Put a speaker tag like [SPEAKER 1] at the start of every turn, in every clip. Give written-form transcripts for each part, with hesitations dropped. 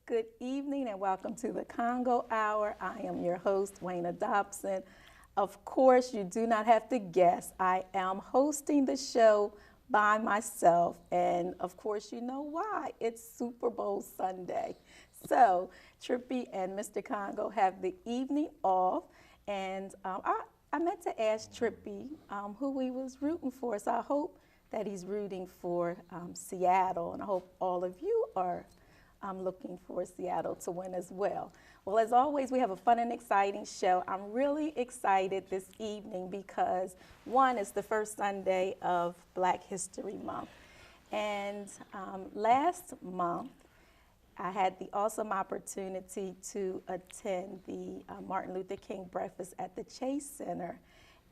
[SPEAKER 1] Good evening and welcome to the Congo Hour. I am your host, Wayna Dobson. Of course, you do not have to guess. I am hosting the show by myself, and of course, you know why. It's Super Bowl Sunday. So, Trippy and Mr. Congo have the evening off, and I meant to ask Trippy who he was rooting for. So, I hope that he's rooting for Seattle, and I hope all of you are looking for Seattle to win as well. Well, as always, we have a fun and exciting show. I'm really excited this evening because, one, it's the first Sunday of Black History Month. And last month, I had the awesome opportunity to attend the Martin Luther King breakfast at the Chase Center.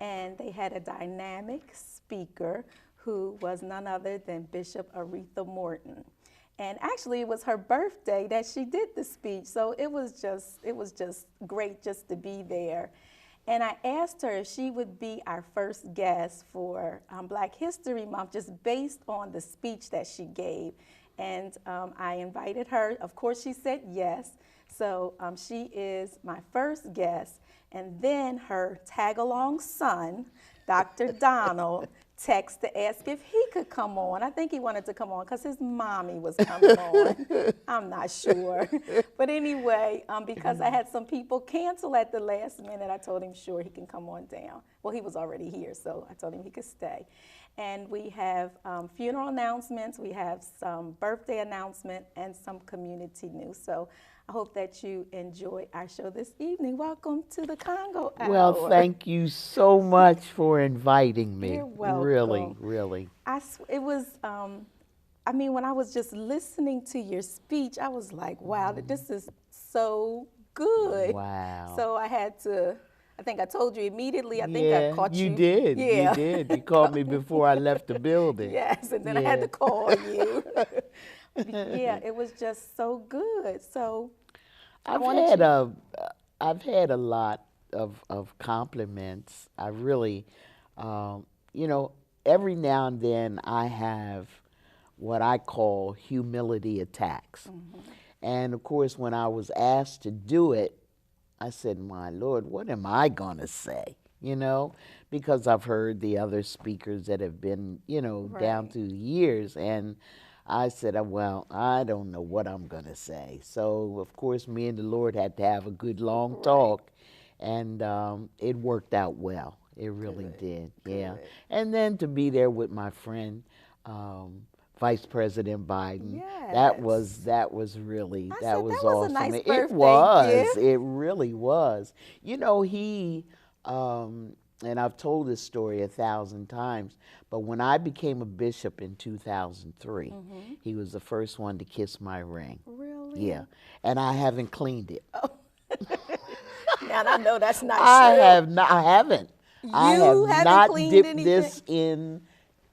[SPEAKER 1] And they had a dynamic speaker who was none other than Bishop Aretha Morton. And actually, it was her birthday that she did the speech, so it was just great just to be there. And I asked her if she would be our first guest for Black History Month, just based on the speech that she gave. And I invited her. Of course, she said yes. So she is my first guest. And then her tag-along son, Dr. Donald, text to ask if he could come on. I think he wanted to come on because his mommy was coming on. I'm not sure. But anyway, because I had some people cancel at the last minute, I told him sure he can come on down. Well, he was already here, so I told him he could stay. And we have funeral announcements, we have some birthday announcement, and some community news. So I hope that you enjoy our show this evening. Welcome to the Congo Hour.
[SPEAKER 2] Well, thank you so much for inviting me.
[SPEAKER 1] You're welcome.
[SPEAKER 2] Really, really.
[SPEAKER 1] It was, I mean, when I was just listening to your speech, I was like, wow, this is so good.
[SPEAKER 2] Wow.
[SPEAKER 1] So I had to, I think I told you immediately. I think I caught you.
[SPEAKER 2] You did.
[SPEAKER 1] Yeah.
[SPEAKER 2] You did. You called me before I left the building.
[SPEAKER 1] Yes, and then I had to call you. Yeah, it was just so good. So
[SPEAKER 2] I've had a lot of compliments. I really, every now and then I have what I call humility attacks. Mm-hmm. And of course, when I was asked to do it, I said, my Lord, what am I going to say? Because I've heard the other speakers that have been,
[SPEAKER 1] Right.
[SPEAKER 2] down through the years. And I said, well, I don't know what I'm going to say. So, of course, me and the Lord had to have a good long talk. And it worked out well. It really did.
[SPEAKER 1] Good.
[SPEAKER 2] Yeah. And then to be there with my friend, Vice President Biden.
[SPEAKER 1] Yes.
[SPEAKER 2] That was really
[SPEAKER 1] that
[SPEAKER 2] was
[SPEAKER 1] was
[SPEAKER 2] awesome.
[SPEAKER 1] a nice
[SPEAKER 2] It
[SPEAKER 1] birthday
[SPEAKER 2] was.
[SPEAKER 1] gift.
[SPEAKER 2] It really was. He and I've told this story 1,000 times, but when I became a bishop in 2003, he was the first one to kiss my ring.
[SPEAKER 1] Really?
[SPEAKER 2] Yeah. And I haven't cleaned it.
[SPEAKER 1] Oh. Now I know that's not true.
[SPEAKER 2] I haven't. I have
[SPEAKER 1] haven't
[SPEAKER 2] not
[SPEAKER 1] cleaned
[SPEAKER 2] dipped
[SPEAKER 1] anything?
[SPEAKER 2] this in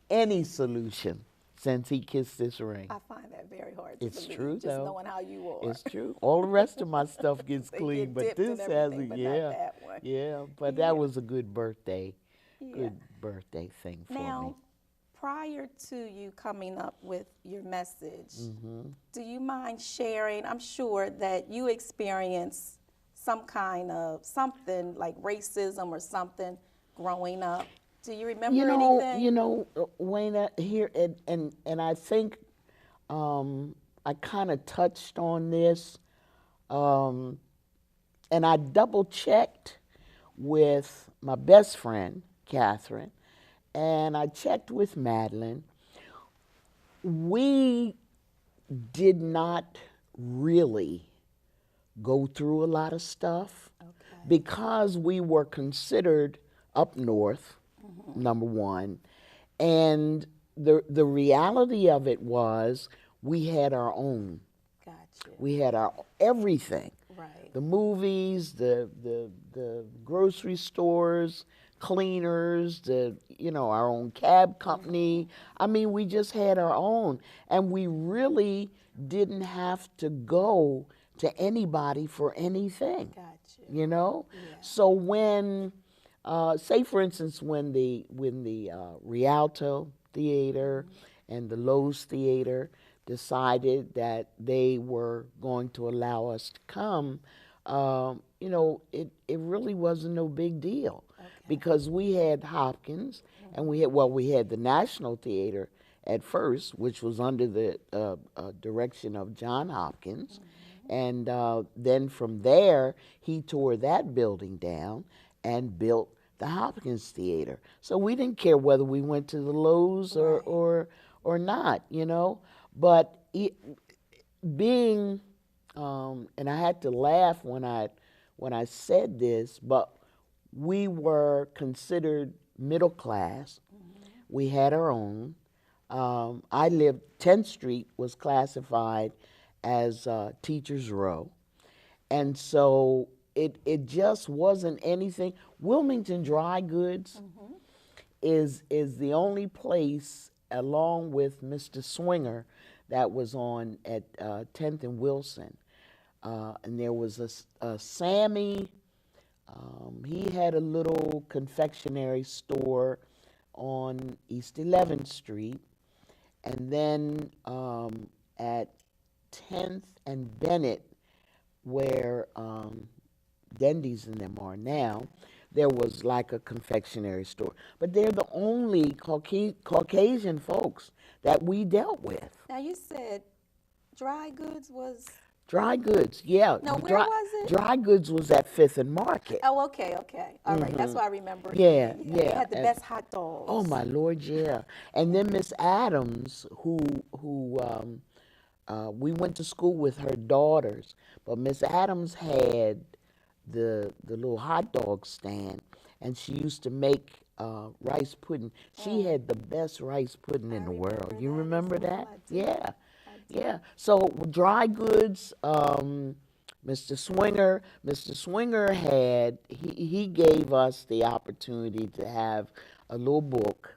[SPEAKER 2] any solution since he kissed this ring.
[SPEAKER 1] I find that very hard to
[SPEAKER 2] It's
[SPEAKER 1] believe,
[SPEAKER 2] true,
[SPEAKER 1] just
[SPEAKER 2] though.
[SPEAKER 1] knowing how you are.
[SPEAKER 2] It's true. All the rest of my stuff gets
[SPEAKER 1] They
[SPEAKER 2] clean,
[SPEAKER 1] get
[SPEAKER 2] but
[SPEAKER 1] dipped
[SPEAKER 2] this
[SPEAKER 1] and everything,
[SPEAKER 2] hasn't.
[SPEAKER 1] but
[SPEAKER 2] Yeah,
[SPEAKER 1] not that one.
[SPEAKER 2] yeah. But
[SPEAKER 1] Yeah.
[SPEAKER 2] that was a good birthday,
[SPEAKER 1] Yeah.
[SPEAKER 2] good birthday thing for
[SPEAKER 1] Now,
[SPEAKER 2] me.
[SPEAKER 1] prior to you coming up with your message, do you mind sharing? I'm sure that you experienced some kind of something like racism or something growing up. Do you remember anything?
[SPEAKER 2] Wayne, here and I think I kind of touched on this, and I double checked with my best friend Catherine, and I checked with Madeline. We did not really go through a lot of stuff because we were considered up north, number one, and the reality of it was we had our own.
[SPEAKER 1] Gotcha.
[SPEAKER 2] We had our everything.
[SPEAKER 1] Right.
[SPEAKER 2] The movies, the grocery stores, cleaners, our own cab company. I mean, we just had our own, and we really didn't have to go to anybody for anything.
[SPEAKER 1] Gotcha.
[SPEAKER 2] Yeah. So when, say for instance, when the Rialto Theater and the Lowe's Theater, decided that they were going to allow us to come, it really wasn't no big deal because we had Hopkins and we had the National Theater at first, which was under the direction of John Hopkins. And then from there, he tore that building down and built the Hopkins Theater. So we didn't care whether we went to the Lowe's or not, But being, and I had to laugh when I said this, but we were considered middle class. We had our own. I lived, 10th Street was classified as Teachers Row. And so it just wasn't anything. Wilmington Dry Goods is the only place, along with Mr. Swinger, that was on at 10th and Wilson. And there was a Sammy. He had a little confectionery store on East 11th Street. And then at 10th and Bennett, where Dendy's and them are now, there was like a confectionery store. But they're the only Caucasian folks that we dealt with.
[SPEAKER 1] Now you said dry goods was.
[SPEAKER 2] Dry goods, yeah.
[SPEAKER 1] No, where was it?
[SPEAKER 2] Dry goods was at 5th and Market.
[SPEAKER 1] Oh, okay. All right, that's what I remember.
[SPEAKER 2] Yeah,
[SPEAKER 1] They
[SPEAKER 2] yeah.
[SPEAKER 1] had the best hot dogs.
[SPEAKER 2] Oh my Lord, yeah. And then Miss Adams, who we went to school with her daughters, but Miss Adams had the little hot dog stand, and she used to make rice pudding. She had the best rice pudding in the world. You remember that? Yeah. Yeah. So dry goods, Mr. Swinger had, he gave us the opportunity to have a little book.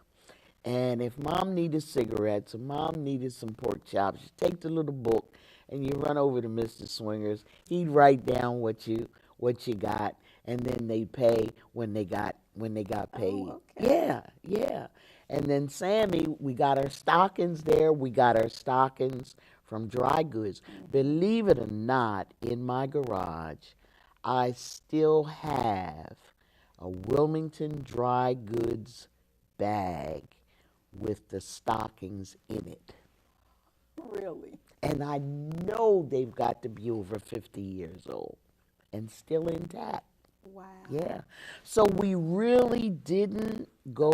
[SPEAKER 2] And if mom needed cigarettes or mom needed some pork chops, you take the little book and you run over to Mr. Swinger's. He'd write down what you got, and then they pay when they got paid.
[SPEAKER 1] Oh, okay.
[SPEAKER 2] Yeah. And then Sammy, we got our stockings there. We got our stockings from Dry Goods. Believe it or not, in my garage, I still have a Wilmington Dry Goods bag with the stockings in it.
[SPEAKER 1] Really?
[SPEAKER 2] And I know they've got to be over 50 years old and still intact.
[SPEAKER 1] Wow.
[SPEAKER 2] Yeah. So we really didn't go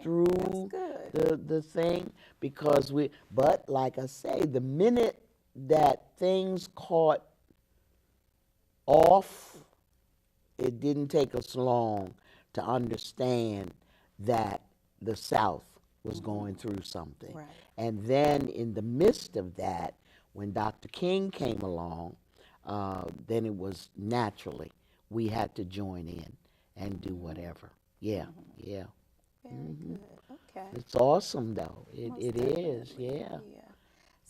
[SPEAKER 2] through the thing because but like I say, the minute that things caught off, it didn't take us long to understand that the South was going through something.
[SPEAKER 1] Right.
[SPEAKER 2] And then in the midst of that, when Dr. King came along, then it was naturally we had to join in and do whatever. Yeah.
[SPEAKER 1] Very good. Okay.
[SPEAKER 2] It's awesome though.
[SPEAKER 1] Most
[SPEAKER 2] It is.
[SPEAKER 1] definitely.
[SPEAKER 2] Yeah.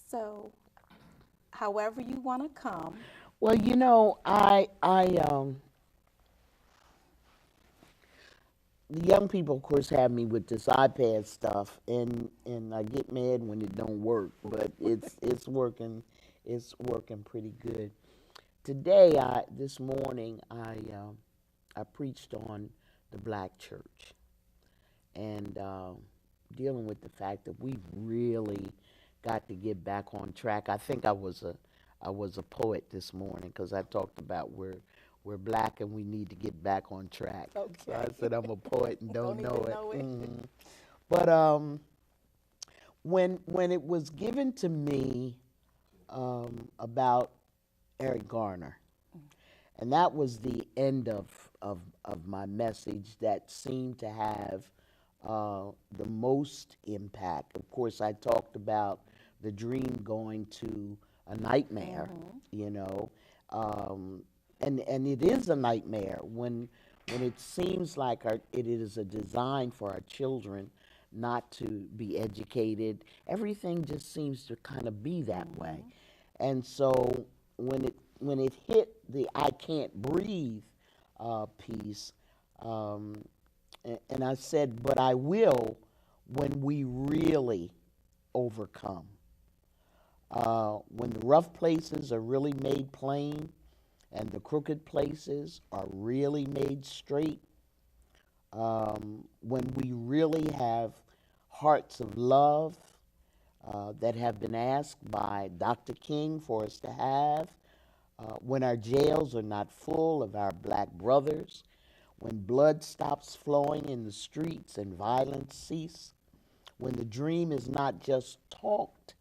[SPEAKER 1] So, however you want to come.
[SPEAKER 2] Well, the young people, of course, have me with this iPad stuff, and I get mad when it don't work, but it's working pretty good. Today, this morning, I preached on the black church, and dealing with the fact that we've really got to get back on track. I think I was a poet this morning because I talked about we're black and we need to get back on track.
[SPEAKER 1] Okay.
[SPEAKER 2] So I said I'm a poet and don't know it.
[SPEAKER 1] Know it.
[SPEAKER 2] But when it was given to me about Eric Garner, and that was the end of my message that seemed to have the most impact. Of course, I talked about the dream going to a nightmare, and it is a nightmare when it seems like it is a design for our children not to be educated. Everything just seems to kind of be that way. And so when it hit the I can't breathe piece, and I said, but I will when we really overcome. When the rough places are really made plain and the crooked places are really made straight, when we really have hearts of love that have been asked by Dr. King for us to have, when our jails are not full of our black brothers, when blood stops flowing in the streets and violence cease, when the dream is not just talked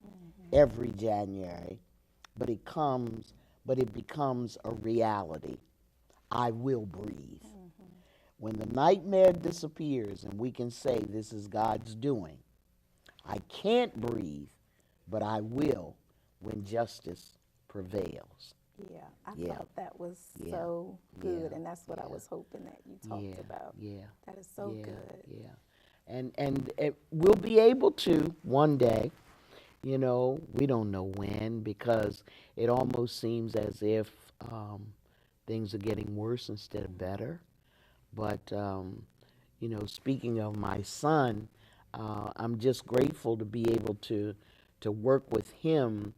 [SPEAKER 2] every January, but it becomes a reality. I will breathe. When the nightmare disappears and we can say this is God's doing, I can't breathe, but I will when justice prevails.
[SPEAKER 1] Yeah, I
[SPEAKER 2] Yeah.
[SPEAKER 1] thought that was
[SPEAKER 2] Yeah.
[SPEAKER 1] so good,
[SPEAKER 2] Yeah.
[SPEAKER 1] and that's what I
[SPEAKER 2] Yeah.
[SPEAKER 1] was hoping that you talked about.
[SPEAKER 2] Yeah.
[SPEAKER 1] That is so
[SPEAKER 2] Yeah.
[SPEAKER 1] good.
[SPEAKER 2] Yeah. And we'll be able to one day, we don't know when, because it almost seems as if things are getting worse instead of better. But, speaking of my son, I'm just grateful to be able to work with him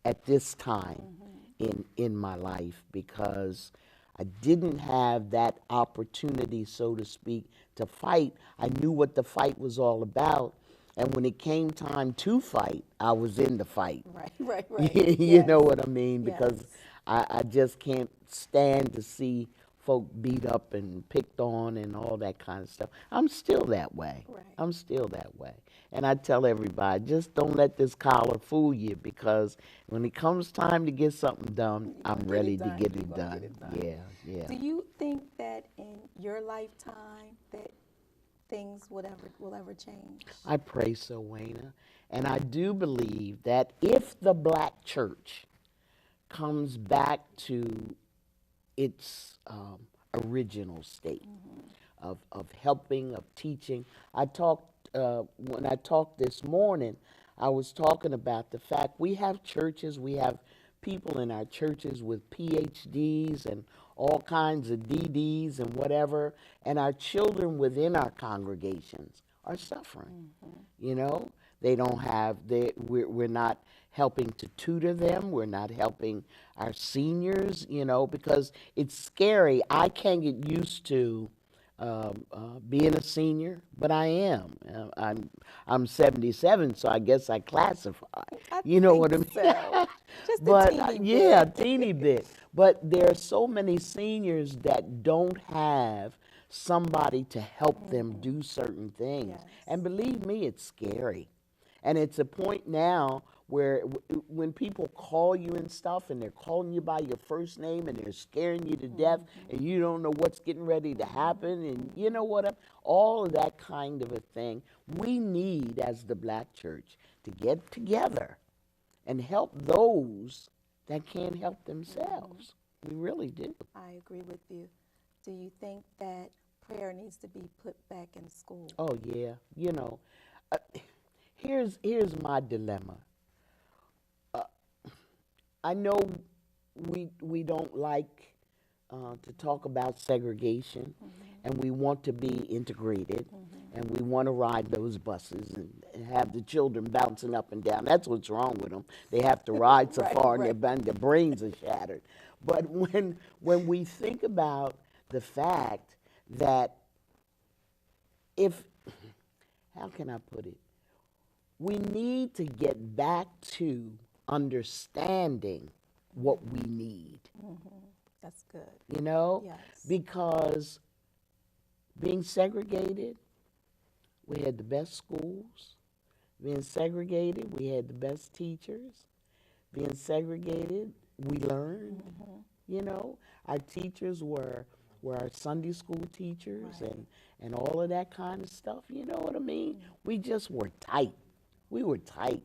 [SPEAKER 2] at this time in my life, because I didn't have that opportunity, so to speak, to fight. I knew what the fight was all about. And when it came time to fight, I was in the fight.
[SPEAKER 1] Right, right, right.
[SPEAKER 2] You
[SPEAKER 1] Yes.
[SPEAKER 2] know what I mean?
[SPEAKER 1] Yes.
[SPEAKER 2] Because I just can't stand to see folk beat up and picked on and all that kind of stuff. I'm still that way.
[SPEAKER 1] Right.
[SPEAKER 2] I'm still that way. And I tell everybody, just don't let this collar fool you, because when it comes time to get something done, I'm ready to get it done. Yeah, yeah.
[SPEAKER 1] Do you think that in your lifetime that things will ever change?
[SPEAKER 2] I pray so, Wayna. And I do believe that if the black church comes back to its original state of helping, of teaching. When I talked this morning, I was talking about the fact we have churches, we have people in our churches with PhDs and all kinds of DDs and whatever, and our children within our congregations are suffering. They don't have, we're not helping to tutor them. We're not helping our seniors, because it's scary. I can't get used to being a senior, but I am. I'm 77, so I guess I classify. You know what I mean?
[SPEAKER 1] So. Just
[SPEAKER 2] But
[SPEAKER 1] a teeny
[SPEAKER 2] yeah,
[SPEAKER 1] bit.
[SPEAKER 2] teeny bit. But there are so many seniors that don't have somebody to help them do certain things.
[SPEAKER 1] Yes.
[SPEAKER 2] And believe me, it's scary. And it's a point now where when people call you and stuff, and they're calling you by your first name, and they're scaring you to death, and you don't know what's getting ready to happen, and you know what, all of that kind of a thing. We need, as the black church, to get together and help those that can't help themselves. We really do.
[SPEAKER 1] I agree with you. Do you think that prayer needs to be put back in school?
[SPEAKER 2] Oh yeah, uh, here's my dilemma. I know we don't like to talk about segregation, and we want to be integrated, and we want to ride those buses and have the children bouncing up and down. That's what's wrong with them. They have to ride so
[SPEAKER 1] Right,
[SPEAKER 2] far,
[SPEAKER 1] right.
[SPEAKER 2] and their brains are shattered. But when we think about the fact that how can I put it? We need to get back to understanding what we need,
[SPEAKER 1] That's good. Yes.
[SPEAKER 2] because being segregated, we had the best schools. Being segregated, we had the best teachers. Being segregated, we learned. Our teachers were our Sunday school teachers,
[SPEAKER 1] Right.
[SPEAKER 2] and all of that kind of stuff. You know what I mean? We just were tight. We were tight,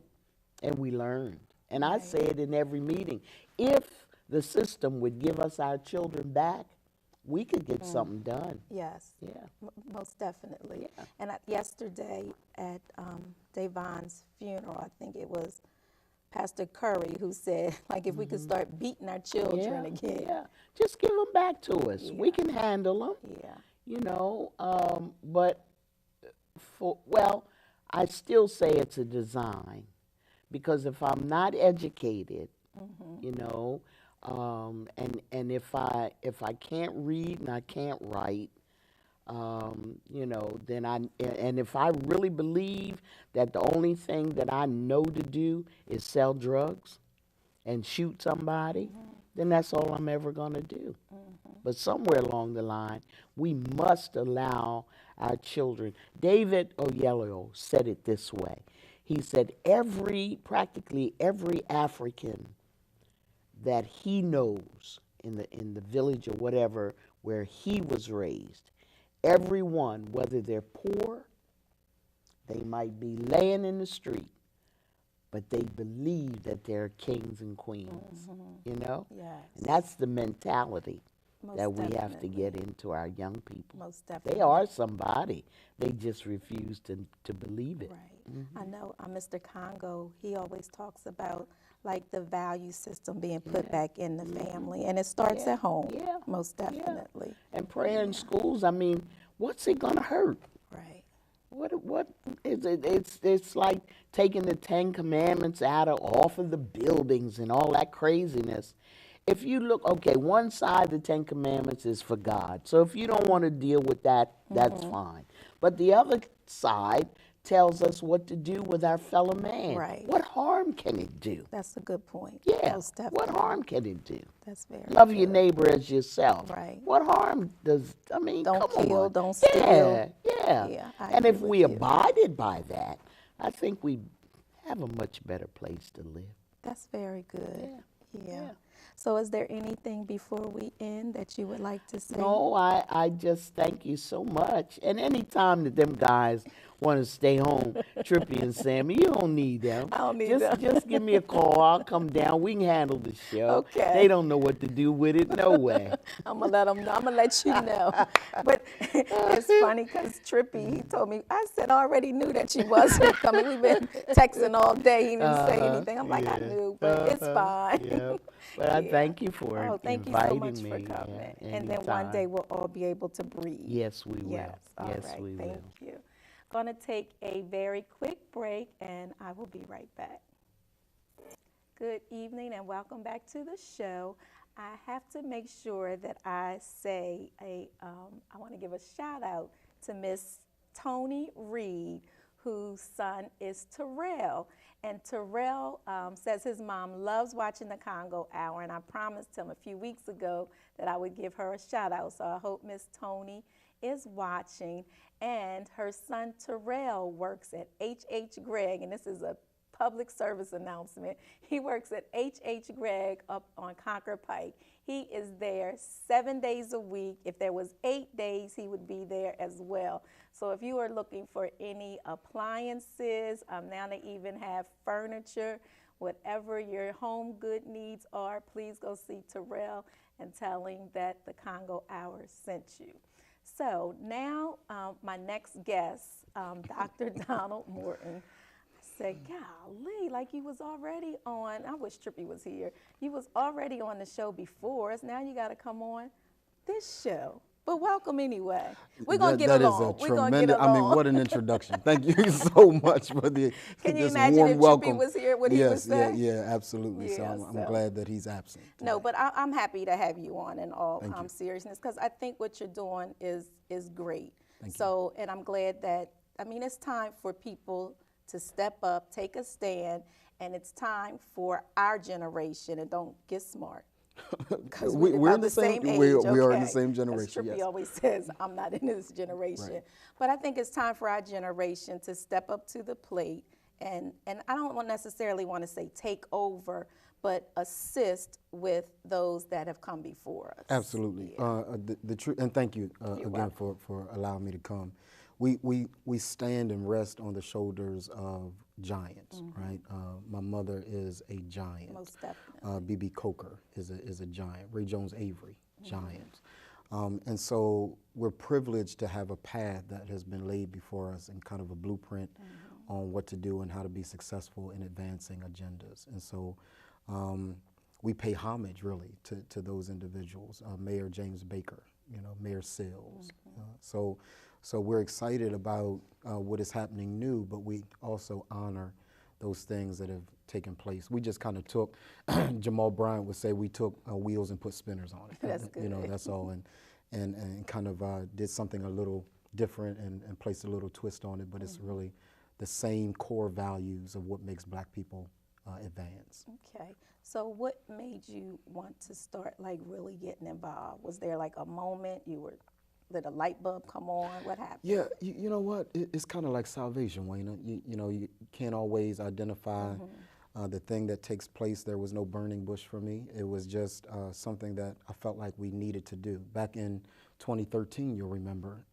[SPEAKER 2] and we learned. And I
[SPEAKER 1] Right.
[SPEAKER 2] say it in every meeting. If the system would give us our children back, we could get something done.
[SPEAKER 1] Yes.
[SPEAKER 2] Yeah.
[SPEAKER 1] Most definitely.
[SPEAKER 2] Yeah.
[SPEAKER 1] And yesterday at Davon's funeral, I think it was Pastor Curry who said, like, if we could start beating our children again.
[SPEAKER 2] Yeah. Just give them back to us. We
[SPEAKER 1] Yeah.
[SPEAKER 2] can handle them.
[SPEAKER 1] Yeah.
[SPEAKER 2] But I still say it's a design, because if I'm not educated,
[SPEAKER 1] Mm-hmm.
[SPEAKER 2] you know, and if I can't read and I can't write, you know, then and if I really believe that the only thing that I know to do is sell drugs and shoot somebody,
[SPEAKER 1] Mm-hmm.
[SPEAKER 2] then that's all I'm ever going to do.
[SPEAKER 1] Mm-hmm.
[SPEAKER 2] But somewhere along the line, we must allow our children. David Oyelowo said it this way. He said, practically every African that he knows in the village or whatever where he was raised, everyone, whether they're poor, they might be laying in the street, but they believe that they're kings and queens,
[SPEAKER 1] Mm-hmm.
[SPEAKER 2] you know?
[SPEAKER 1] Yes.
[SPEAKER 2] And that's the mentality that
[SPEAKER 1] Most
[SPEAKER 2] we have to
[SPEAKER 1] definitely.
[SPEAKER 2] get into our young people.
[SPEAKER 1] Most
[SPEAKER 2] They
[SPEAKER 1] definitely.
[SPEAKER 2] are somebody. They just refuse to believe it.
[SPEAKER 1] Right. I know Mr. Congo, he always talks about like the value system being put
[SPEAKER 2] Yeah.
[SPEAKER 1] back in the family, and it starts
[SPEAKER 2] Yeah.
[SPEAKER 1] at home.
[SPEAKER 2] Yeah.
[SPEAKER 1] Most
[SPEAKER 2] Yeah.
[SPEAKER 1] definitely.
[SPEAKER 2] And prayer in schools, I mean, what's it going to hurt?
[SPEAKER 1] Right.
[SPEAKER 2] What is it? It's like taking the Ten Commandments off of the buildings and all that craziness. If you look, okay, one side of the Ten Commandments is for God. So if you don't want to deal with that, that's fine. But the other side tells us what to do with our fellow man.
[SPEAKER 1] Right.
[SPEAKER 2] What harm can it do?
[SPEAKER 1] That's a good point.
[SPEAKER 2] Yeah.
[SPEAKER 1] Most
[SPEAKER 2] What
[SPEAKER 1] definitely.
[SPEAKER 2] harm can it do?
[SPEAKER 1] That's very
[SPEAKER 2] Love your
[SPEAKER 1] good.
[SPEAKER 2] neighbor as yourself.
[SPEAKER 1] Right.
[SPEAKER 2] What harm does, I mean,
[SPEAKER 1] Don't
[SPEAKER 2] come
[SPEAKER 1] kill,
[SPEAKER 2] on.
[SPEAKER 1] don't steal.
[SPEAKER 2] Yeah, yeah.
[SPEAKER 1] Yeah, I
[SPEAKER 2] And
[SPEAKER 1] agree
[SPEAKER 2] if
[SPEAKER 1] with
[SPEAKER 2] we
[SPEAKER 1] you.
[SPEAKER 2] abided by that, I think we'd have a much better place to live.
[SPEAKER 1] That's very good.
[SPEAKER 2] Yeah.
[SPEAKER 1] Yeah.
[SPEAKER 2] Yeah.
[SPEAKER 1] So is there anything before we end that you would like to say?
[SPEAKER 2] No, I just thank you so much. And anytime that them guys want to stay home, Trippy and Sammy, you don't need them.
[SPEAKER 1] I don't need them.
[SPEAKER 2] Just give me a call. I'll come down. We can handle the show.
[SPEAKER 1] Okay.
[SPEAKER 2] They don't know what to do with it. No way.
[SPEAKER 1] I'm gonna let them know. I'm gonna let you know. But it's funny because Trippy, he told me, I said I already knew that you wasn't coming. We've been texting all day. He didn't say anything. I'm like, I knew, but it's fine.
[SPEAKER 2] Yeah. But I
[SPEAKER 1] Yeah.
[SPEAKER 2] thank you for
[SPEAKER 1] Oh, thank you
[SPEAKER 2] inviting
[SPEAKER 1] so much
[SPEAKER 2] me.
[SPEAKER 1] for coming.
[SPEAKER 2] Yeah,
[SPEAKER 1] And then one day
[SPEAKER 2] anytime.
[SPEAKER 1] we'll all be able to breathe.
[SPEAKER 2] Yes, we will.
[SPEAKER 1] Yes. All
[SPEAKER 2] Yes,
[SPEAKER 1] right.
[SPEAKER 2] we
[SPEAKER 1] Thank
[SPEAKER 2] will.
[SPEAKER 1] you. Gonna take a very quick break, and I will be right back. Good evening, and welcome back to the show. I have to make sure that I say I want to give a shout out to Miss Tony Reed, whose son is Terrell. And Terrell says his mom loves watching the Congo Hour, and I promised him a few weeks ago that I would give her a shout out. So I hope Miss Tony is watching. And her son Terrell works at H.H. Gregg, and this is a public service announcement. He works at H.H. Gregg up on Concord Pike. He is there 7 days a week. If there was 8 days, he would be there as well. So if you are looking for any appliances, now they even have furniture, whatever your home good needs are, please go see Terrell and tell him that the Congo Hour sent you. So now my next guest, Dr. Donald Morton. I said, golly, like you was already on, I wish Trippy was here. You was already on the show before us. Now you got to come on this show. But welcome anyway. We're going to get
[SPEAKER 3] that
[SPEAKER 1] along.
[SPEAKER 3] Is a
[SPEAKER 1] We're going to
[SPEAKER 3] tremendous,
[SPEAKER 1] get along.
[SPEAKER 3] I mean, what an introduction. Thank you so much for
[SPEAKER 1] Can you
[SPEAKER 3] this
[SPEAKER 1] imagine
[SPEAKER 3] warm
[SPEAKER 1] if
[SPEAKER 3] welcome.
[SPEAKER 1] Trippy was here, what he would say?
[SPEAKER 3] Yeah, absolutely.
[SPEAKER 1] Yeah,
[SPEAKER 3] so I'm glad that he's absent.
[SPEAKER 1] No, but I'm happy to have you on in all
[SPEAKER 3] Thank you.
[SPEAKER 1] seriousness, because I think what you're doing is great.
[SPEAKER 3] Thank you.
[SPEAKER 1] So, and I'm glad that, I mean, it's time for people to step up, take a stand, and it's time for our generation, and don't get smart. Because
[SPEAKER 3] we're
[SPEAKER 1] about
[SPEAKER 3] in the same.
[SPEAKER 1] age,
[SPEAKER 3] We are in
[SPEAKER 1] okay?
[SPEAKER 3] the same
[SPEAKER 1] As
[SPEAKER 3] generation.
[SPEAKER 1] Trippy
[SPEAKER 3] Yes.
[SPEAKER 1] always says, I'm not in this generation.
[SPEAKER 3] Right.
[SPEAKER 1] But I think it's time for our generation to step up to the plate, and I don't necessarily want to say take over, but assist with those that have come before us.
[SPEAKER 3] Absolutely.
[SPEAKER 1] Yeah.
[SPEAKER 3] The truth, and thank you again for allowing me to come. We stand and rest on the shoulders of giants, right? My mother is a giant.
[SPEAKER 1] Most definitely.
[SPEAKER 3] B.B. Coker is a giant. Ray Jones Avery, giants. And so we're privileged to have a path that has been laid before us and kind of a blueprint on what to do and how to be successful in advancing agendas. And so we pay homage really to those individuals. Mayor James Baker, Mayor Sills. So we're excited about what is happening new, but we also honor those things that have taken place. We just kind of took, Jamal Bryant would say, we took wheels and put spinners on it.
[SPEAKER 1] That's good.
[SPEAKER 3] You know, that's all, and kind of did something a little different and placed a little twist on it, but it's really the same core values of what makes Black people advance.
[SPEAKER 1] Okay. So what made you want to start like really getting involved? Was there like a moment did a light bulb come on? What happened?
[SPEAKER 3] Yeah, you know what? It's kind of like salvation, Wayna. You know, you can't always identify the thing that takes place. There was no burning bush for me. It was just something that I felt like we needed to do. Back in 2013, you'll remember,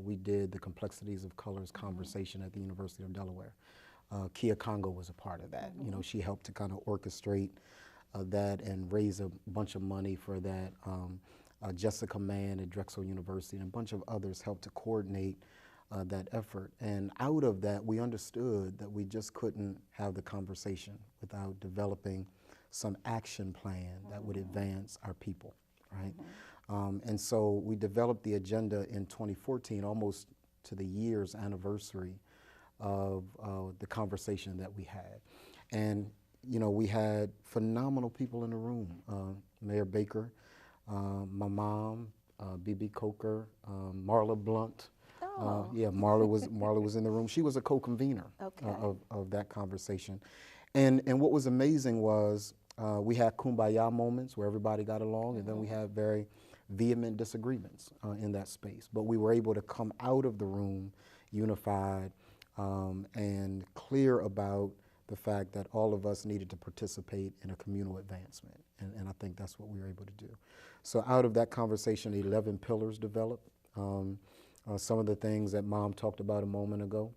[SPEAKER 3] we did the Complexities of Colors conversation at the University of Delaware. Kia Congo was a part of that. You know, she helped to kind of orchestrate that and raise a bunch of money for that. Jessica Mann at Drexel University and a bunch of others helped to coordinate that effort. And out of that, we understood that we just couldn't have the conversation without developing some action plan that would advance our people, right? And so we developed the agenda in 2014, almost to the year's anniversary of the conversation that we had. And, you know, we had phenomenal people in the room. Mayor Baker, my mom, B.B. Coker, Marla Blunt. Yeah, Marla was in the room. She was a co-convener of that conversation. And what was amazing was we had kumbaya moments where everybody got along, and then we had very vehement disagreements in that space. But we were able to come out of the room unified and clear about the fact that all of us needed to participate in a communal advancement. And I think that's what we were able to do. So out of that conversation, 11 pillars developed. Some of the things that Mom talked about a moment ago,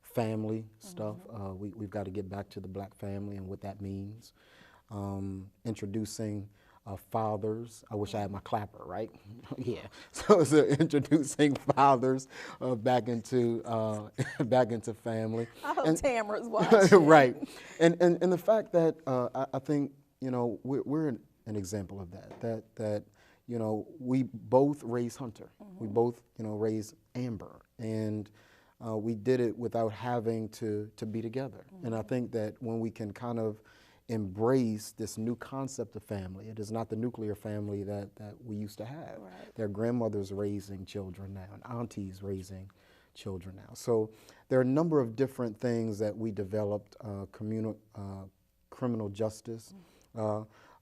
[SPEAKER 3] family stuff. We've got to get back to the Black family and what that means. Introducing fathers. I wish I had my clapper, right? Yeah. So it's introducing fathers back into family.
[SPEAKER 1] I hope Tamara's watching.
[SPEAKER 3] Right. And the fact that I think, you know, we're an example of that, you know, we both raised Hunter. We both, you know, raised Amber. And we did it without having to be together. And I think that when we can kind of embrace this new concept of family, it is not the nuclear family that we used to have.
[SPEAKER 1] Right.
[SPEAKER 3] There are grandmothers raising children now and aunties raising children now. So there are a number of different things that we developed, criminal justice,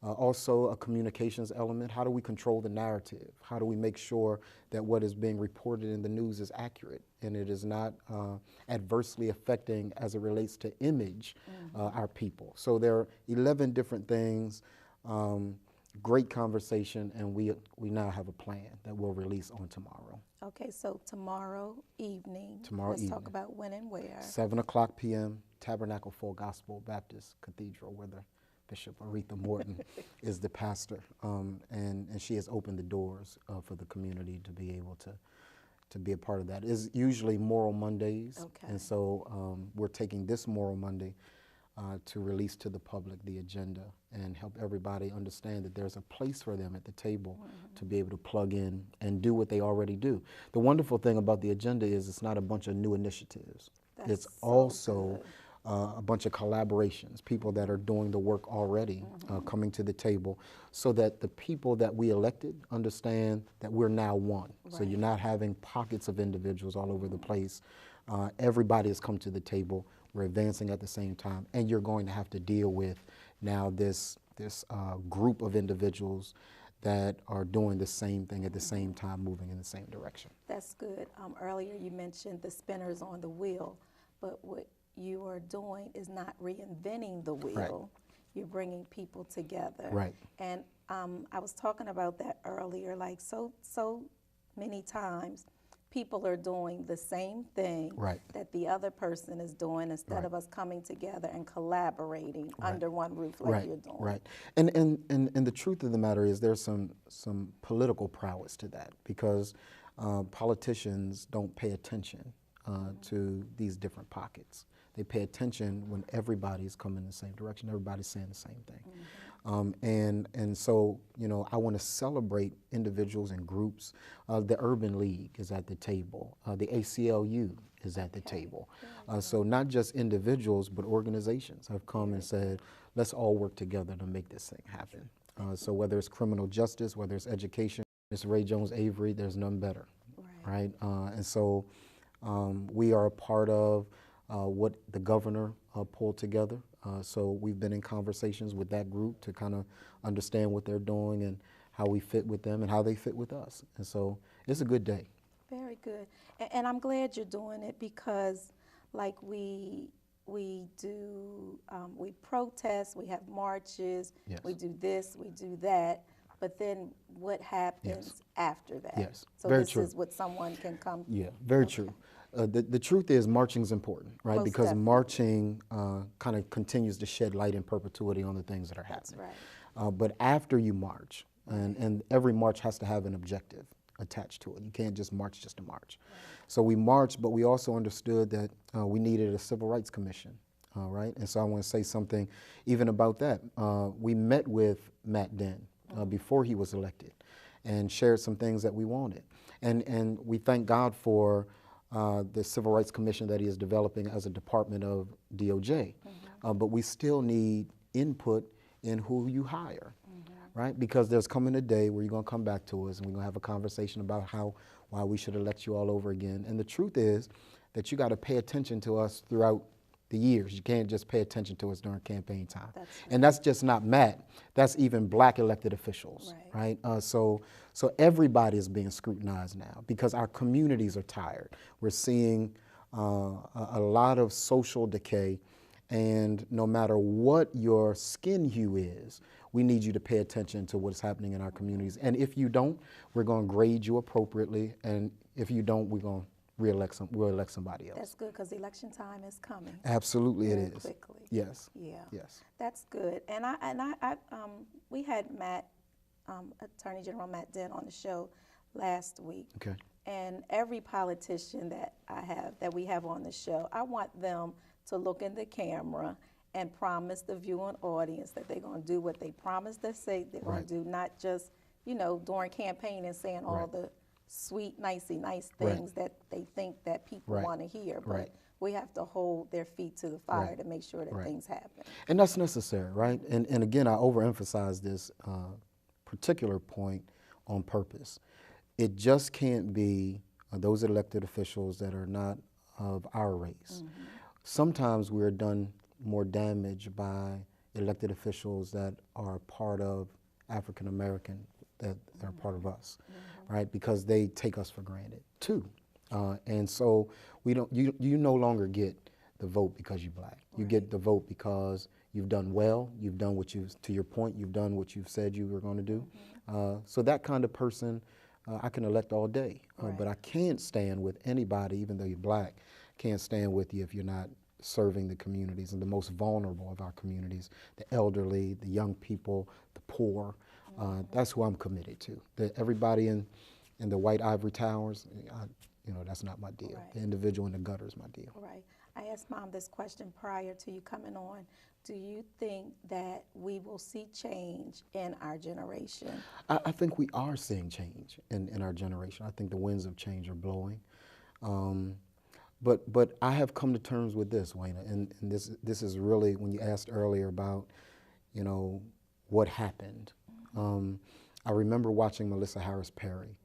[SPEAKER 3] also a communications element. How do we control the narrative? How do we make sure that what is being reported in the news is accurate and it is not adversely affecting as it relates to image our people? So there are 11 different things, great conversation, and we now have a plan that we'll release on tomorrow.
[SPEAKER 1] Okay, so tomorrow evening,
[SPEAKER 3] Let's
[SPEAKER 1] talk about when and where.
[SPEAKER 3] 7:00 p.m., Tabernacle Full Gospel Baptist Cathedral, where the Bishop Aretha Morton is the pastor, and she has opened the doors for the community to be able to be a part of that. It's usually Moral Mondays, and so we're taking this Moral Monday to release to the public the agenda and help everybody understand that there's a place for them at the table to be able to plug in and do what they already do. The wonderful thing about the agenda is it's not a bunch of new initiatives. It's also a bunch of collaborations, people that are doing the work already coming to the table, so that the people that we elected understand that we're now one. Right. So you're not having pockets of individuals all over the place. Everybody has come to the table. We're advancing at the same time, and you're going to have to deal with now this group of individuals that are doing the same thing at the same time, moving in the same direction.
[SPEAKER 1] That's good. Earlier you mentioned the spinners on the wheel, but what you are doing is not reinventing the wheel.
[SPEAKER 3] Right.
[SPEAKER 1] You're bringing people together.
[SPEAKER 3] Right.
[SPEAKER 1] And I was talking about that earlier, like so many times people are doing the same thing that the other person is doing instead of us coming together and collaborating under one roof like you're doing.
[SPEAKER 3] Right. And the truth of the matter is there's some political prowess to that, because politicians don't pay attention to these different pockets. They pay attention when everybody's coming in the same direction, everybody's saying the same thing. And so, you know, I want to celebrate individuals and groups. The Urban League is at the table. The ACLU is at the
[SPEAKER 1] Okay.
[SPEAKER 3] table. So not just individuals, but organizations have come and said, let's all work together to make this thing happen. So whether it's criminal justice, whether it's education, Ms. Ray Jones Avery, there's none better, right? And so we are a part of what the governor pulled together. So we've been in conversations with that group to kind of understand what they're doing and how we fit with them and how they fit with us. And so it's a good day.
[SPEAKER 1] Very good. And I'm glad you're doing it because, like, we do, we protest, we have marches,
[SPEAKER 3] Yes.
[SPEAKER 1] we do this, we do that, but then what happens after that?
[SPEAKER 3] Yes.
[SPEAKER 1] So
[SPEAKER 3] Very
[SPEAKER 1] this
[SPEAKER 3] true.
[SPEAKER 1] is what someone can come.
[SPEAKER 3] Yeah, very true. The truth is marching is important, right?
[SPEAKER 1] Most
[SPEAKER 3] because
[SPEAKER 1] definitely.
[SPEAKER 3] marching kind of continues to shed light in perpetuity on the things that are
[SPEAKER 1] That's
[SPEAKER 3] happening.
[SPEAKER 1] right.
[SPEAKER 3] But after you march, and every march has to have an objective attached to it. You can't just march just to march. So we marched, but we also understood that we needed a civil rights commission, right? And so I want to say something even about that. We met with Matt Dinn before he was elected and shared some things that we wanted. And we thank God for the Civil Rights Commission that he is developing as a department of DOJ. But we still need input in who you hire, right? Because there's coming a day where you're going to come back to us and we're going to have a conversation about why we should elect you all over again. And the truth is that you got to pay attention to us throughout the years. You can't just pay attention to us during campaign time. And that's just not Matt. That's even black elected officials, right? So everybody is being scrutinized now because our communities are tired. We're seeing a lot of social decay, and no matter what your skin hue is, we need you to pay attention to what's happening in our communities. And if you don't, we're going to grade you appropriately, and if you don't, we're going to we'll elect somebody else.
[SPEAKER 1] That's good because election time is coming.
[SPEAKER 3] Absolutely,
[SPEAKER 1] very
[SPEAKER 3] it is.
[SPEAKER 1] Quickly.
[SPEAKER 3] Yes.
[SPEAKER 1] Yeah.
[SPEAKER 3] Yes.
[SPEAKER 1] That's good. And we had Attorney General Matt Dinn on the show last week.
[SPEAKER 3] Okay.
[SPEAKER 1] And every politician that we have on the show, I want them to look in the camera and promise the viewing audience that they're going to do what they promised to say they're going to do, not just, during campaign and saying all the sweet, nice things that they think that people want to hear. But we have to hold their feet to the fire to make sure that things happen.
[SPEAKER 3] And that's necessary, right? And again, I overemphasize this particular point on purpose. It just can't be those elected officials that are not of our race. Sometimes we're done more damage by elected officials that are part of African American, that are part of us, right? Because they take us for granted too. And so you no longer get the vote because you're black. You get the vote because you've done well, you've done to your point, you've done what you've said you were going to do. So that kind of person, I can elect all day, but I can't stand with anybody, even though you're black, can't stand with you if you're not serving the communities and the most vulnerable of our communities, the elderly, the young people, the poor. That's who I'm committed to. Everybody in the white ivory towers, that's not my deal. The individual in the gutter is my deal.
[SPEAKER 1] Right. I asked Mom this question prior to you coming on. Do you think that we will see change in our generation?
[SPEAKER 3] I think we are seeing change in our generation. I think the winds of change are blowing. But I have come to terms with this, Wayna, and this is really, when you asked earlier about, what happened. I remember watching Melissa Harris Perry,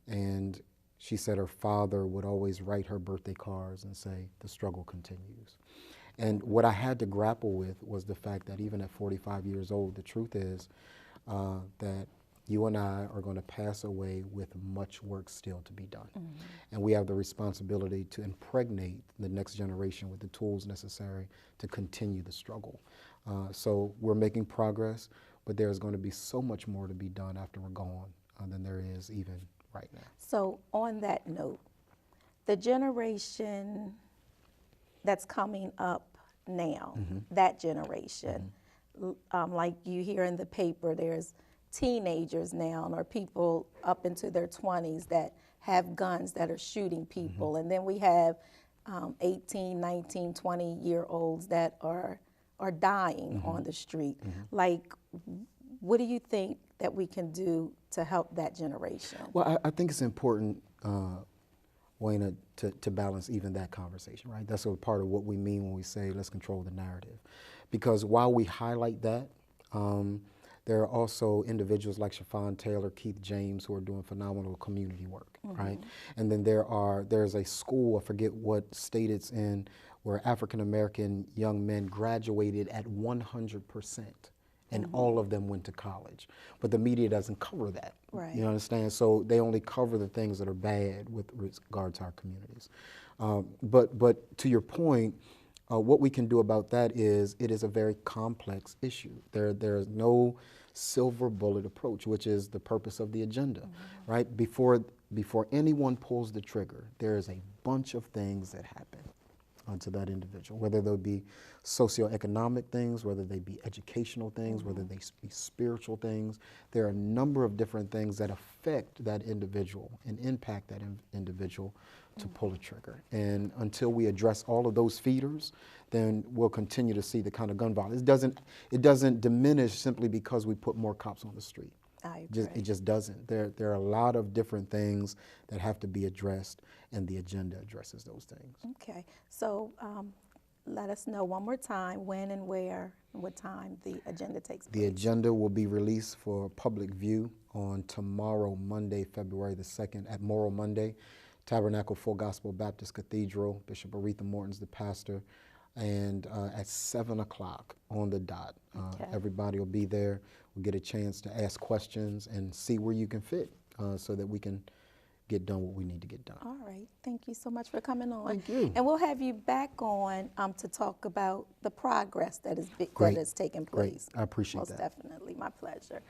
[SPEAKER 3] and she said her father would always write her birthday cards and say, "The struggle continues." And what I had to grapple with was the fact that even at 45 years old, the truth is that you and I are going to pass away with much work still to be done. And we have the responsibility to impregnate the next generation with the tools necessary to continue the struggle. So we're making progress, but there's going to be so much more to be done after we're gone than there is even right now.
[SPEAKER 1] So on that note, the generation that's coming up now, that generation, like you hear in the paper, there's teenagers now or people up into their 20s that have guns that are shooting people. And then we have 18, 19, 20-year-olds that are dying on the street. Like, what do you think that we can do to help that generation?
[SPEAKER 3] Well, I think it's important Wayna, to balance even that conversation, right? That's a part of what we mean when we say let's control the narrative. Because while we highlight that, there are also individuals like Chiffon Taylor, Keith James, who are doing phenomenal community work, right? And then there's a school, I forget what state it's in, where African American young men graduated at 100%. And all of them went to college. But the media doesn't cover that.
[SPEAKER 1] Right.
[SPEAKER 3] You understand? So they only cover the things that are bad with regard to our communities. But to your point, what we can do about that is it is a very complex issue. There's no silver bullet approach, which is the purpose of the agenda, right? Before anyone pulls the trigger, there is a bunch of things that happen to that individual, whether they be socioeconomic things, whether they be educational things, whether they be spiritual things. There are a number of different things that affect that individual and impact that individual to pull a trigger. And until we address all of those feeders, then we'll continue to see the kind of gun violence. It doesn't diminish simply because we put more cops on the street.
[SPEAKER 1] I agree.
[SPEAKER 3] It just doesn't. There are a lot of different things that have to be addressed, and the agenda addresses those things.
[SPEAKER 1] Okay, so let us know one more time when and where and what time the agenda takes place.
[SPEAKER 3] The agenda will be released for public view on tomorrow, Monday, February the 2nd, at Moral Monday, Tabernacle Full Gospel Baptist Cathedral. Bishop Aretha Morton's the pastor, and at 7 o'clock on the dot.
[SPEAKER 1] Okay.
[SPEAKER 3] Everybody will be there. We'll get a chance to ask questions and see where you can fit so that we can get done what we need to get done.
[SPEAKER 1] All right, thank you so much for coming on.
[SPEAKER 3] Thank you.
[SPEAKER 1] And we'll have you back on to talk about the progress that is
[SPEAKER 3] Great.
[SPEAKER 1] that is taking
[SPEAKER 3] Great.
[SPEAKER 1] place.
[SPEAKER 3] I appreciate
[SPEAKER 1] Most
[SPEAKER 3] that.
[SPEAKER 1] definitely, my pleasure.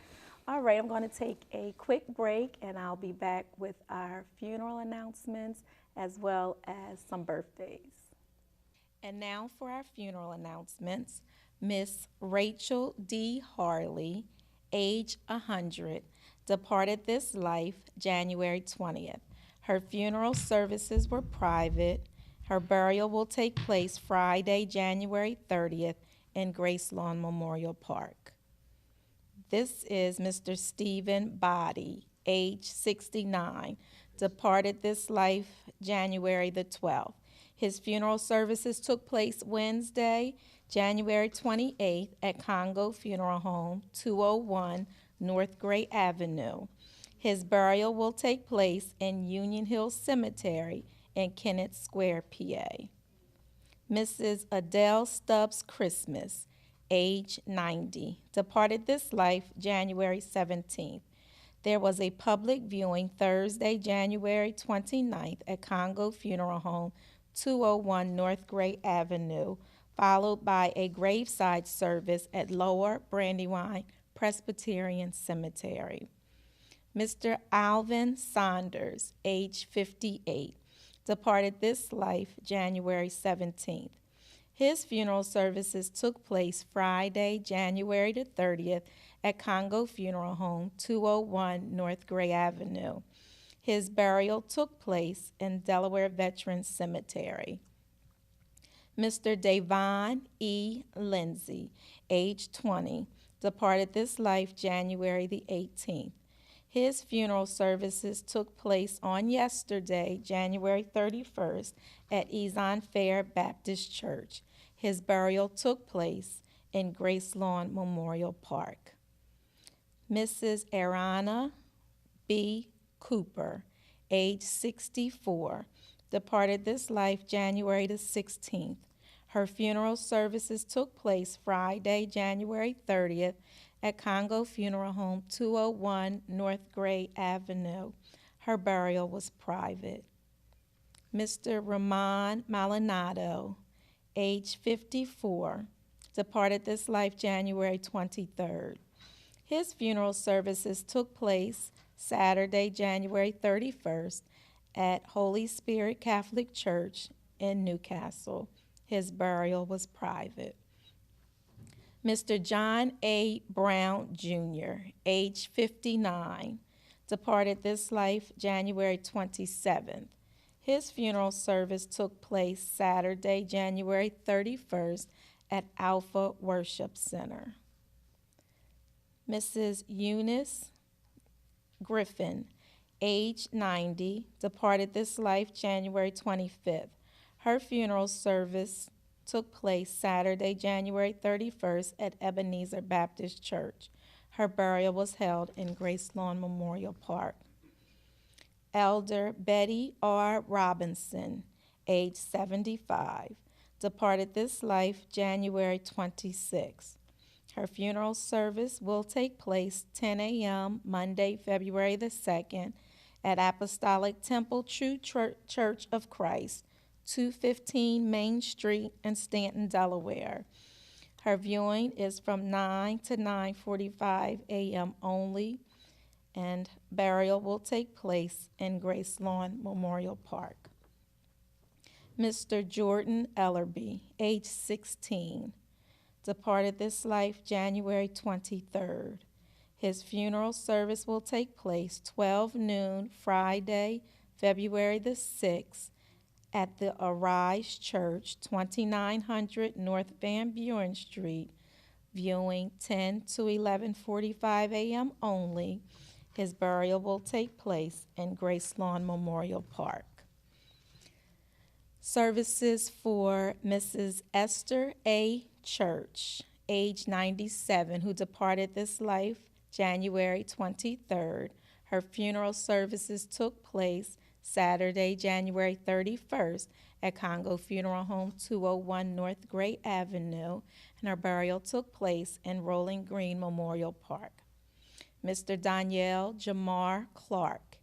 [SPEAKER 1] All right, I'm going to take a quick break, and I'll be back with our funeral announcements as well as some birthdays. And now for our funeral announcements. Miss Rachel D. Harley, age 100, departed this life January 20th. Her funeral services were private. Her burial will take place Friday, January 30th in Gracelawn Memorial Park. This is Mr. Stephen Body, age 69, departed this life January the 12th. His funeral services took place Wednesday, January 28th at Congo Funeral Home, 201 North Gray Avenue. His burial will take place in Union Hill Cemetery in Kennett Square, PA. Mrs. Adele Stubbs Christmas, age 90, departed this life January 17th. There was a public viewing Thursday, January 29th at Congo Funeral Home, 201 North Gray Avenue, followed by a graveside service at Lower Brandywine Presbyterian Cemetery. Mr. Alvin Saunders, age 58, departed this life January 17th. His funeral services took place Friday, January the 30th at Congo Funeral Home, 201 North Gray Avenue. His burial took place in Delaware Veterans Cemetery. Mr. Davon E. Lindsay, age 20, departed this life January the 18th. His funeral services took place on yesterday, January 31st, at Ezon Fair Baptist Church. His burial took place in Gracelawn Memorial Park. Mrs. Arana B. Cooper, age 64, departed this life January the 16th. Her funeral services took place Friday, January 30th at Congo Funeral Home, 201 North Gray Avenue. Her burial was private. Mr. Ramon Maldonado, age 54, departed this life January 23rd. His funeral services took place Saturday, January 31st at Holy Spirit Catholic Church in Newcastle. His burial was private. Mr. John A. Brown, Jr., age 59, departed this life January 27th. His funeral service took place Saturday, January 31st at Alpha Worship Center. Mrs. Eunice Griffin, age 90, departed this life January 25th. Her funeral service took place Saturday, January 31st at Ebenezer Baptist Church. Her burial was held in Grace Lawn Memorial Park. Elder Betty R. Robinson, age 75, departed this life January 26. Her funeral service will take place 10 a.m. Monday, February the 2nd at Apostolic Temple True Church of Christ, 215 Main Street in Stanton, Delaware. Her viewing is from 9 to 9:45 a.m. only, and burial will take place in Grace Lawn Memorial Park. Mr. Jordan Ellerby, age 16, departed this life January 23rd. His funeral service will take place 12 noon Friday, February the 6th at the Arise Church, 2900 North Van Buren Street, viewing 10 to 11:45 a.m. only. His burial will take place in Grace Lawn Memorial Park. Services for Mrs. Esther A. Church, age 97, who departed this life January 23rd. Her funeral services took place Saturday, January 31st at Congo Funeral Home, 201 North Gray Avenue, and her burial took place in Rolling Green Memorial Park. Mr. Daniel Jamar Clark,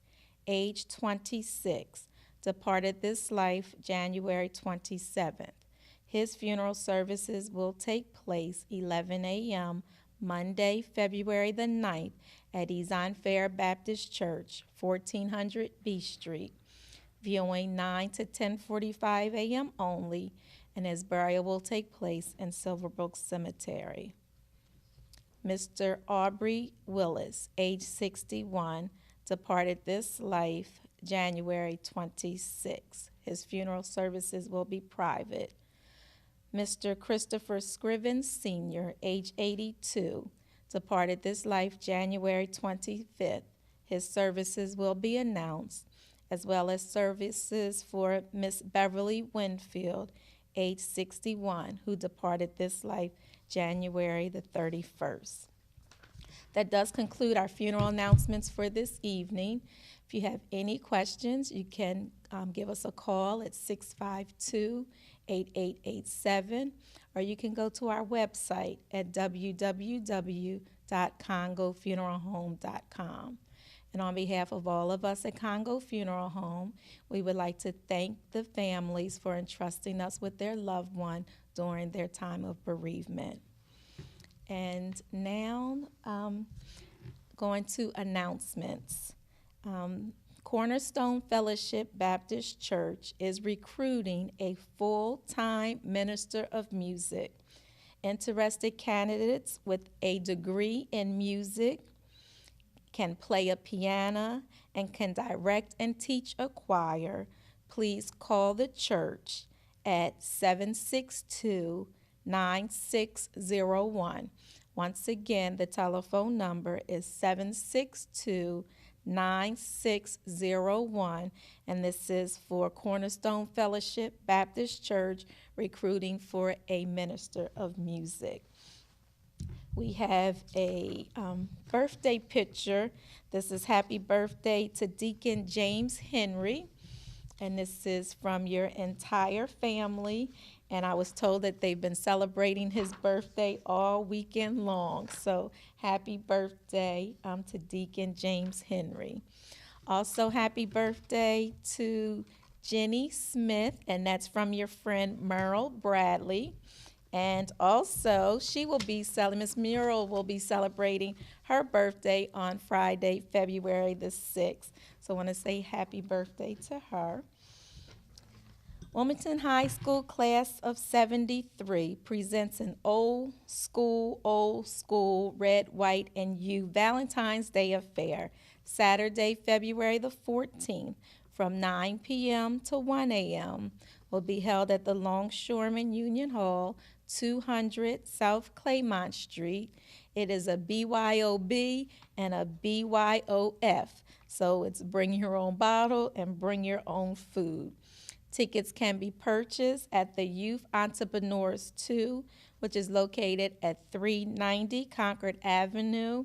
[SPEAKER 1] age 26, departed this life January 27th. His funeral services will take place 11 a.m. Monday, February the 9th at Ezon Fair Baptist Church, 1400 B Street, viewing 9 to 10:45 a.m. only, and his burial will take place in Silverbrook Cemetery. Mr. Aubrey Willis, age 61, departed this life January 26. His funeral services will be private. Mr. Christopher Scriven Sr., age 82, departed this life January 25th. His services will be announced, as well as services for Miss Beverly Winfield, age 61, who departed this life January the 31st. That does conclude our funeral announcements for this evening. If you have any questions, you can give us a call at 652-8887, or you can go to our website at www.congofuneralhome.com. And on behalf of all of us at Congo Funeral Home, we would like to thank the families for entrusting us with their loved one during their time of bereavement. And now, going to announcements. Cornerstone Fellowship Baptist Church is recruiting a full-time minister of music. Interested candidates with a degree in music, can play a piano, and can direct and teach a choir, please call the church at 762-9601. Once again, the telephone number is 762-9601, and this is for Cornerstone Fellowship Baptist Church recruiting for a minister of music. We have a birthday picture. This is happy birthday to Deacon James Henry, and this is from your entire family. And I was told that they've been celebrating his birthday all weekend long. So happy birthday to Deacon James Henry. Also happy birthday to Jenny Smith, and that's from your friend Merle Bradley. And also, Miss Muriel will be celebrating her birthday on Friday, February the 6th. So I want to say happy birthday to her. Wilmington High School class of 73 presents an old school, red, white, and you Valentine's Day affair, Saturday, February the 14th, from 9 p.m. to 1 a.m. will be held at the Longshoreman Union Hall, 200 South Claymont Street, It is a BYOB and a BYOF. So it's bring your own bottle and bring your own food. Tickets can be purchased at the Youth Entrepreneurs 2, which is located at 390 Concord Avenue,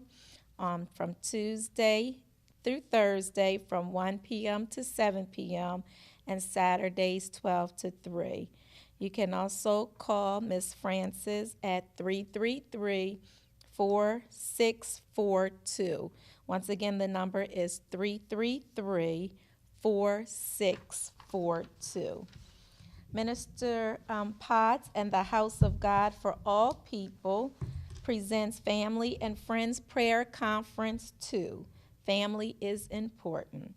[SPEAKER 1] from Tuesday through Thursday from 1 p.m. to 7 p.m. and Saturdays 12 to 3. You can also call Miss Francis at 333-4642. Once again, the number is 333-4642. Minister Potts and the House of God for All People presents Family and Friends Prayer Conference 2. Family is important.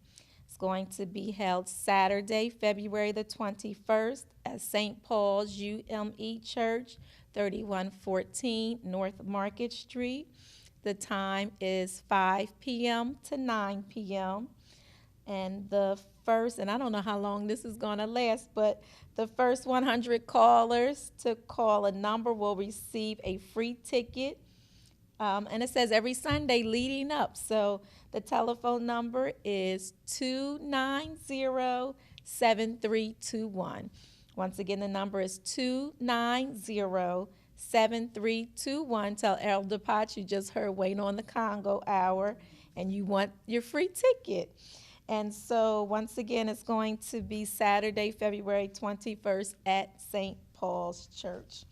[SPEAKER 1] It's going to be held Saturday, February the 21st at St. Paul's UME Church, 3114 North Market Street. The time is 5 p.m. to 9 p.m. And the first, and I don't know how long this is going to last, but the first 100 callers to call a number will receive a free ticket. And it says every Sunday leading up. So the telephone number is 290-7321. Once again, the number is 290-7321. Tell Elder Potts you just heard Waiting on the Congo Hour and you want your free ticket. And so once again, it's going to be Saturday, February 21st at St. Paul's Church.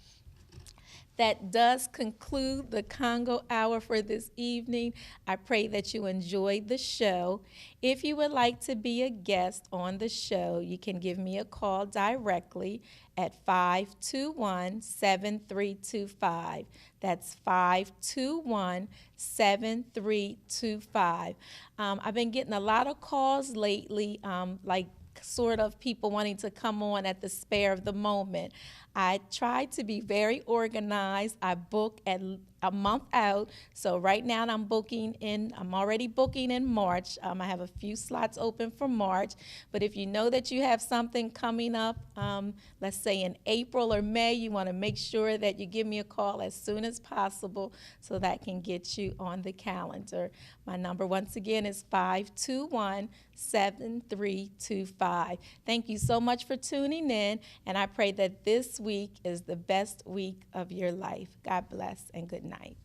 [SPEAKER 1] That does conclude the Congo Hour for this evening. I pray that you enjoyed the show. If you would like to be a guest on the show, you can give me a call directly at 521-7325. That's 521-7325. I've been getting a lot of calls lately, like sort of people wanting to come on at the spare of the moment. I try to be very organized. I book at a month out. So right now I'm already booking in March. I have a few slots open for March. But if you know that you have something coming up, let's say in April or May, you want to make sure that you give me a call as soon as possible so that I can get you on the calendar. My number once again is 521-7325. Thank you so much for tuning in, and I pray that this week is the best week of your life. God bless and good night.